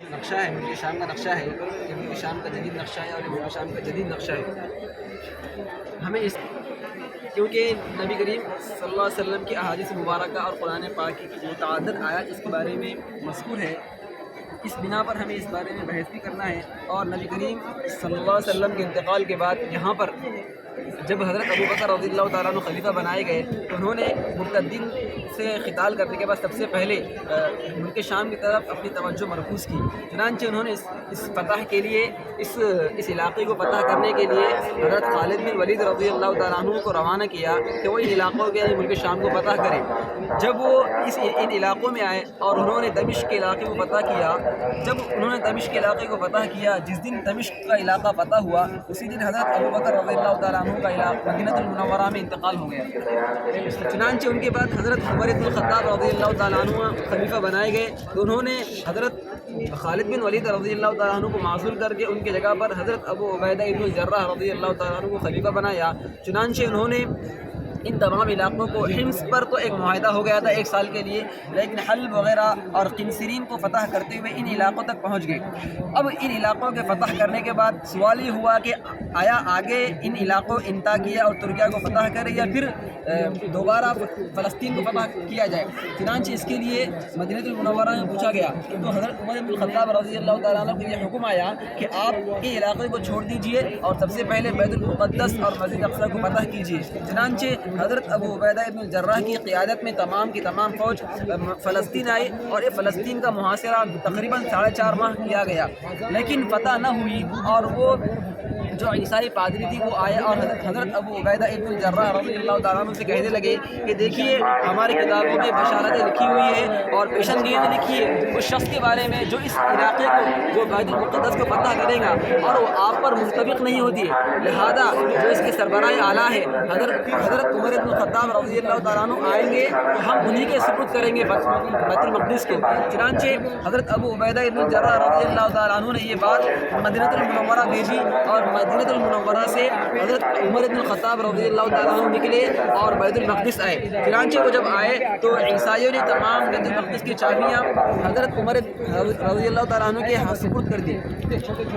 نقشہ ہے ملک شام کا نقشہ ہے، یہ ملک شام کا جدید نقشہ ہے اور یہ ملک شام کا جدید نقشہ ہے۔ ہمیں اس کیونکہ نبی کریم صلی اللہ علیہ وسلم کی احادیث مبارکہ اور قرآن پاک کی متعدد آیات اس کے بارے میں مذکور ہے، اس بنا پر ہمیں اس بارے میں بحث بھی کرنا ہے۔ اور نبی کریم صلی اللہ علیہ وسلم کے انتقال کے بعد یہاں پر جب حضرت ابوبکر رضی اللہ تعالیٰ عنہ خلیفہ بنائے گئے تو انہوں نے مرتدین سے قتال کرنے کے بعد سب سے پہلے ملک شام کی طرف اپنی توجہ مرکوز کی۔ چنانچہ انہوں نے اس فتح کے لیے اس علاقے کو فتح کرنے کے لیے حضرت خالد بن ولید رضی اللہ تعالیٰ عنہ کو روانہ کیا کہ وہ ان علاقوں کے ملک شام کو فتح کرے۔ جب وہ ان علاقوں میں آئے اور انہوں نے دمشق کے علاقے کو فتح کیا، جب انہوں نے دمشق کے علاقے کو فتح کیا، جس دن دمشق کا علاقہ فتح ہوا اسی دن حضرت ابوبکر رضی اللہ تعالیٰ عنہ کا علاقہ مدینہ المنورہ میں انتقال ہو گیا۔ چنانچہ ان کے بعد حضرت عمر بن الخطاب رضی اللہ تعالیٰ عنہ خلیفہ بنائے گئے تو انہوں نے حضرت خالد بن ولید رضی اللہ تعالیٰ عنہ کو معزول کر کے ان کی جگہ پر حضرت ابو عبیدہ ابن الجراح رضی اللہ تعالیٰ عنہ کو خلیفہ بنایا۔ چنانچہ انہوں نے ان تمام علاقوں کو، حمص پر تو ایک معاہدہ ہو گیا تھا 1 سال کے لیے، لیکن حلب وغیرہ اور قنسرین کو فتح کرتے ہوئے ان علاقوں تک پہنچ گئے۔ اب ان علاقوں کے فتح کرنے کے بعد سوال یہ ہوا کہ آیا آگے ان علاقوں انطاکیہ اور ترکیہ کو فتح کرے یا پھر دوبارہ فلسطین کو فتح کیا جائے۔ چنانچہ اس کے لیے مدینہ المنورہ میں پوچھا گیا تو حضرت عمر بن الخطاب رضی اللہ تعالیٰ عنہ کو یہ حکم آیا کہ آپ ان علاقے کو چھوڑ دیجئے اور سب سے پہلے بیت المقدس اور مسجد اقصی کو فتح کیجیے۔ چنانچہ حضرت ابو عبیدہ ابن الجراح کی قیادت میں تمام کی تمام فوج فلسطین آئی اور یہ فلسطین کا محاصرہ تقریباً 4.5 ماہ کیا گیا، لیکن فتح نہ ہوئی۔ اور وہ جو عیسائی پادری تھی وہ آئے اور حضرت ابو عبیدہ ابن الجراح رضی اللہ تعالیٰ عنہ سے کہنے لگے کہ دیکھیے ہماری کتابوں میں بشارتیں لکھی ہوئی ہیں اور پیشن گوئی لکھی ہے اس شخص کے بارے میں جو اس علاقے کو، جو بیت المقدس کو فتح کرے گا اور وہ آپ پر متفق نہیں ہوتی ہے، لہذا جو اس کے سربراہ اعلیٰ ہے حضرت عمر بن الخطاب رضی اللہ تعالیٰ عنہ آئیں گے تو ہم انہی کے سپرد کریں گے بیت المقدس کو۔ چنانچہ حضرت ابو عبیدہ ابن الجراح رضی اللہ تعالیٰ عنہ نے یہ بات مدینہ المنورہ بھیجی اور مدینہ المنورہ سے حضرت عمر بن الخطاب رضی اللہ تعالیٰ عنہ نکلے اور بیت المقدس آئے۔ چنانچہ وہ جب آئے تو عیسائیوں نے تمام بیت المقدس کی چابیاں حضرت عمر رضی اللہ تعالیٰ عنہ کے سپرد کر دی۔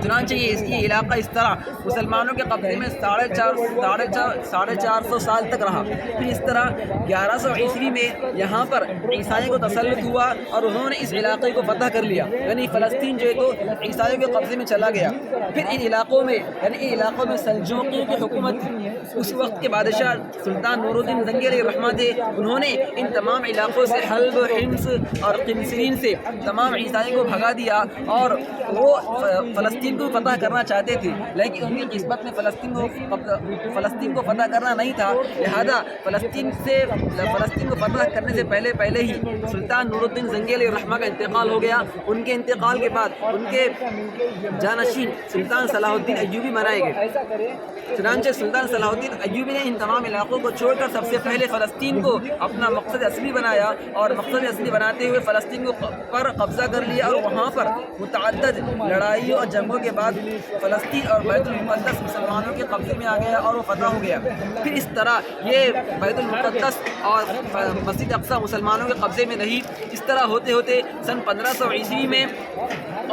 چنانچہ یہ علاقہ اس طرح مسلمانوں کے قبضے میں 450 سال تک رہا۔ پھر اس طرح 1100 عیسوی میں یہاں پر عیسائیوں کو تسلط ہوا اور انہوں نے اس علاقے کو فتح کر لیا، یعنی فلسطین جو ہے تو عیسائیوں کے قبضے میں چلا گیا۔ پھر ان علاقوں میں سلجوقیوں کی حکومت، اس وقت کے بادشاہ سلطان نور الدین زنگی علیہ الرحمہ تھے، انہوں نے ان تمام علاقوں سے حلب، حمص اور قنسرین سے تمام عیسائیوں کو بھگا دیا اور وہ فلسطین کو فتح کرنا چاہتے تھے، لیکن ان کی قسمت میں فلسطین کو فتح کرنا نہیں تھا، لہذا فلسطین کو فتح کرنے سے پہلے ہی سلطان نور الدین زنگی علیہ الرحمہ کا انتقال ہو گیا۔ ان کے انتقال کے بعد ان کے جانشین سلطان صلاح الدین ایوبی بنائے گئے۔ چنانچہ سلطان صلاح الدین ایوبی نے ان تمام علاقوں کو چھوڑ کر سب سے پہلے فلسطین کو اپنا مقصد اصلی بنایا اور مقصد اصلی بناتے ہوئے فلسطین پر قبضہ کر لیا اور وہاں پر متعدد لڑائیوں اور جنگوں کے بعد فلسطین اور بیت المقدس مسلمانوں کے قبضے میں آ گیا اور وہ فتح ہو گیا۔ پھر اس طرح یہ بیت المقدس اور مسجد اقصی مسلمانوں کے قبضے میں رہی۔ اس طرح ہوتے ہوتے سن 1500 عیسوی میں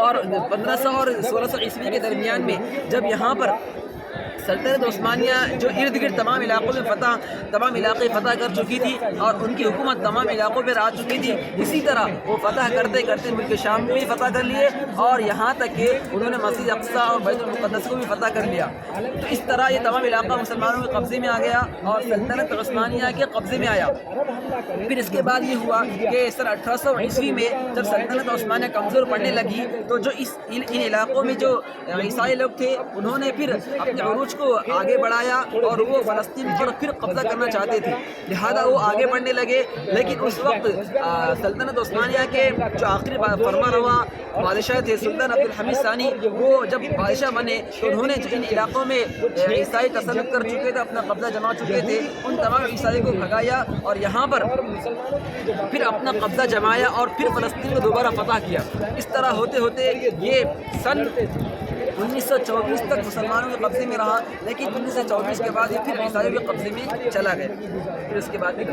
اور 1500 اور 1600 عیسوی کے درمیان میں جب یہاں پر سلطنت عثمانیہ جو ارد گرد تمام علاقوں میں تمام علاقے فتح کر چکی تھی اور ان کی حکومت تمام علاقوں پر آ چکی تھی، اسی طرح وہ فتح کرتے کرتے ملک شام کو بھی فتح کر لیے اور یہاں تک کہ انہوں نے مسجد اقصی اور بیت المقدس کو بھی فتح کر لیا۔ تو اس طرح یہ تمام علاقہ مسلمانوں کے قبضے میں آ گیا اور سلطنت عثمانیہ کے قبضے میں آیا۔ پھر اس کے بعد یہ ہوا کہ سن 1800 عیسوی میں جب سلطنت عثمانیہ کمزور پڑنے لگی تو جو ان علاقوں میں جو عیسائی لوگ تھے انہوں نے پھر اپنے عروج کو آگے بڑھایا اور وہ فلسطین پر پھر قبضہ کرنا چاہتے تھے، لہذا وہ آگے بڑھنے لگے۔ لیکن اس وقت سلطنت عثمانیہ کے جو آخری فرما روا بادشاہ تھے سلطان عبد الحمید ثانی، وہ جب بادشاہ بنے تو انہوں نے جو ان علاقوں میں عیسائی تسلط کر چکے تھے، اپنا قبضہ جما چکے تھے، ان تمام عیسائی کو بھگایا اور یہاں پر پھر اپنا قبضہ جمایا اور پھر فلسطین کو دوبارہ فتح کیا۔ اس طرح ہوتے ہوتے یہ سن 1924 تک مسلمانوں کے قبضے میں رہا، لیکن 1924 کے بعد یہ پھر عیسائیوں کے قبضے میں چلا گیا۔ پھر اس کے بعد بھی